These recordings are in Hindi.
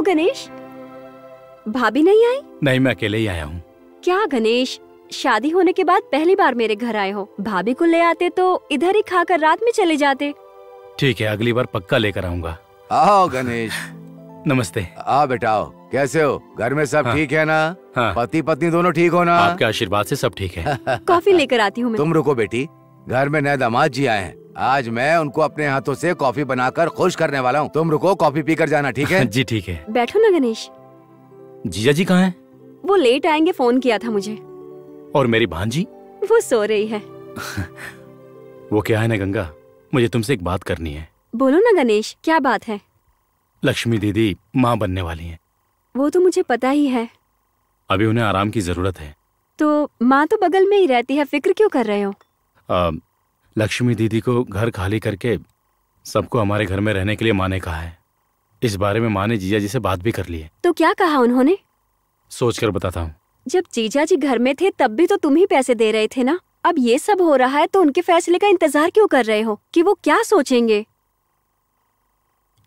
गणेश, भाभी नहीं आई? नहीं, मैं अकेले ही आया हूँ। क्या गणेश, शादी होने के बाद पहली बार मेरे घर आए हो। भाभी को ले आते तो इधर ही खाकर रात में चले जाते। ठीक है, अगली बार पक्का लेकर आऊंगा। आओ गणेश। नमस्ते। आओ बेटा आओ। कैसे हो? घर में सब ठीक है ना? हाँ। पति पत्नी दोनों ठीक हो ना? आपके आशीर्वाद से सब ठीक है। कॉफी लेकर आती हूँ मैं। तुम रुको बेटी, घर में नए दामाद जी आए हैं। आज मैं उनको अपने हाथों से कॉफी बनाकर खुश करने वाला हूँ। तुम रुको, कॉफी पीकर जाना, ठीक है? जी ठीक है। बैठो ना गणेश। जीजा जी कहाँ हैं? वो लेट आएंगे, फोन किया था मुझे। और मेरी भांजी? वो सो रही है। वो क्या है ना गंगा, मुझे तुमसे एक बात करनी है। बोलो ना गणेश, क्या बात है? लक्ष्मी दीदी माँ बनने वाली हैं। वो तो मुझे पता ही है। अभी उन्हें आराम की जरूरत है। तो माँ तो बगल में ही रहती है, फिक्र क्यों कर रहे हो? लक्ष्मी दीदी को घर खाली करके सबको हमारे घर में रहने के लिए माँ ने कहा है। इस बारे में माँ ने जीजा जी से बात भी कर ली है। तो क्या कहा उन्होंने? सोच कर बताता हूँ। जब जीजा जी घर में थे तब भी तो तुम ही पैसे दे रहे थे ना। अब ये सब हो रहा है तो उनके फैसले का इंतजार क्यों कर रहे हो कि वो क्या सोचेंगे?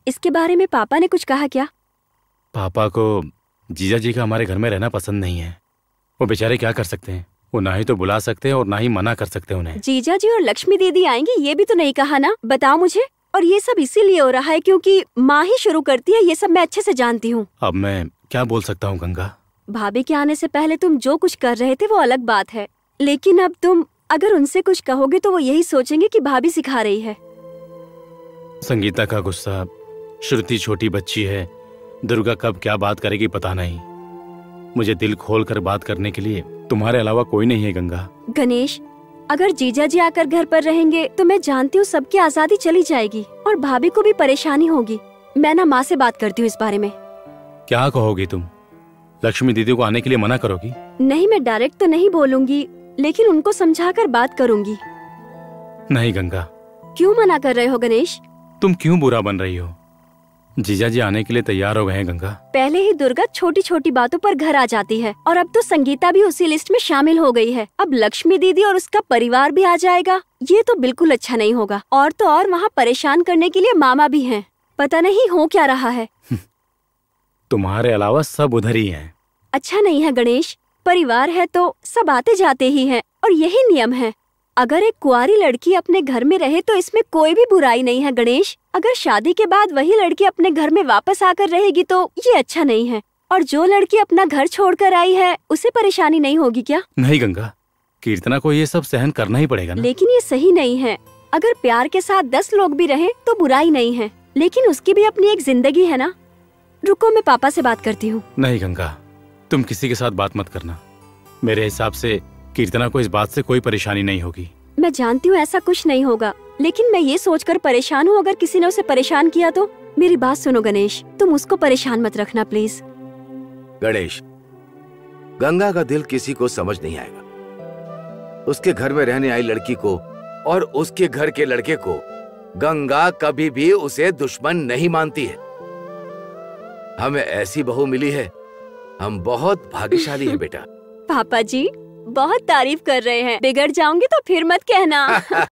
इसके बारे में पापा ने कुछ कहा क्या? पापा को जीजा जी का हमारे घर में रहना पसंद नहीं है। वो बेचारे क्या कर सकते हैं? वो ना ही तो बुला सकते हैं और ना ही मना कर सकते हैं उन्हें। जीजा जी और लक्ष्मी दीदी आएंगी ये भी तो नहीं कहा ना। बताओ मुझे। और ये सब इसीलिए हो रहा है क्योंकि माँ ही शुरू करती है, ये सब मैं अच्छे से जानती हूँ। अब मैं क्या बोल सकता हूँ गंगा? भाभी के आने से पहले तुम जो कुछ कर रहे थे वो अलग बात है, लेकिन अब तुम अगर उनसे कुछ कहोगे तो वो यही सोचेंगे कि भाभी सिखा रही है। संगीता का गुस्सा, श्रुति छोटी बच्ची है, दुर्गा कब क्या बात करेगी पता नहीं। मुझे दिल खोल कर बात करने के लिए तुम्हारे अलावा कोई नहीं है गंगा। गणेश, अगर जीजा जी आकर घर पर रहेंगे तो मैं जानती हूँ सबकी आजादी चली जाएगी और भाभी को भी परेशानी होगी। मैं ना माँ से बात करती हूँ इस बारे में। क्या कहोगी तुम? लक्ष्मी दीदी को आने के लिए मना करोगी? नहीं, मैं डायरेक्ट तो नहीं बोलूंगी, लेकिन उनको समझाकर बात करूंगी। नहीं गंगा। क्यों मना कर रहे हो गणेश? तुम क्यों बुरा बन रही हो? जीजा जी आने के लिए तैयार हो गए हैं गंगा। पहले ही दुर्गा छोटी छोटी बातों पर घर आ जाती है और अब तो संगीता भी उसी लिस्ट में शामिल हो गई है। अब लक्ष्मी दीदी और उसका परिवार भी आ जाएगा। ये तो बिल्कुल अच्छा नहीं होगा। और तो और वहाँ परेशान करने के लिए मामा भी हैं। पता नहीं हो क्या रहा है। तुम्हारे अलावा सब उधर ही हैं। अच्छा नहीं है गणेश, परिवार है तो सब आते जाते ही हैं और यही नियम है। अगर एक कुंवारी लड़की अपने घर में रहे तो इसमें कोई भी बुराई नहीं है गणेश। अगर शादी के बाद वही लड़की अपने घर में वापस आकर रहेगी तो ये अच्छा नहीं है। और जो लड़की अपना घर छोड़कर आई है उसे परेशानी नहीं होगी क्या? नहीं गंगा, कीर्तना को ये सब सहन करना ही पड़ेगा ना। लेकिन ये सही नहीं है। अगर प्यार के साथ 10 लोग भी रहे तो बुराई नहीं है, लेकिन उसकी भी अपनी एक जिंदगी है ना। रुको, मैं पापा से बात करती हूँ। नहीं गंगा, तुम किसी के साथ बात मत करना। मेरे हिसाब से कीर्तना को इस बात से कोई परेशानी नहीं होगी। मैं जानती हूँ ऐसा कुछ नहीं होगा, लेकिन मैं ये सोचकर परेशान हूँ अगर किसी ने उसे परेशान किया तो। मेरी बात सुनो गणेश, तुम उसको परेशान मत रखना प्लीज। गणेश, गंगा का दिल किसी को समझ नहीं आएगा। उसके घर में रहने आई लड़की को और उसके घर के लड़के को गंगा कभी भी उसे दुश्मन नहीं मानती है। हमें ऐसी बहू मिली है, हम बहुत भाग्यशाली हैं बेटा। पापा जी बहुत तारीफ कर रहे हैं, बिगड़ जाऊंगी तो फिर मत कहना।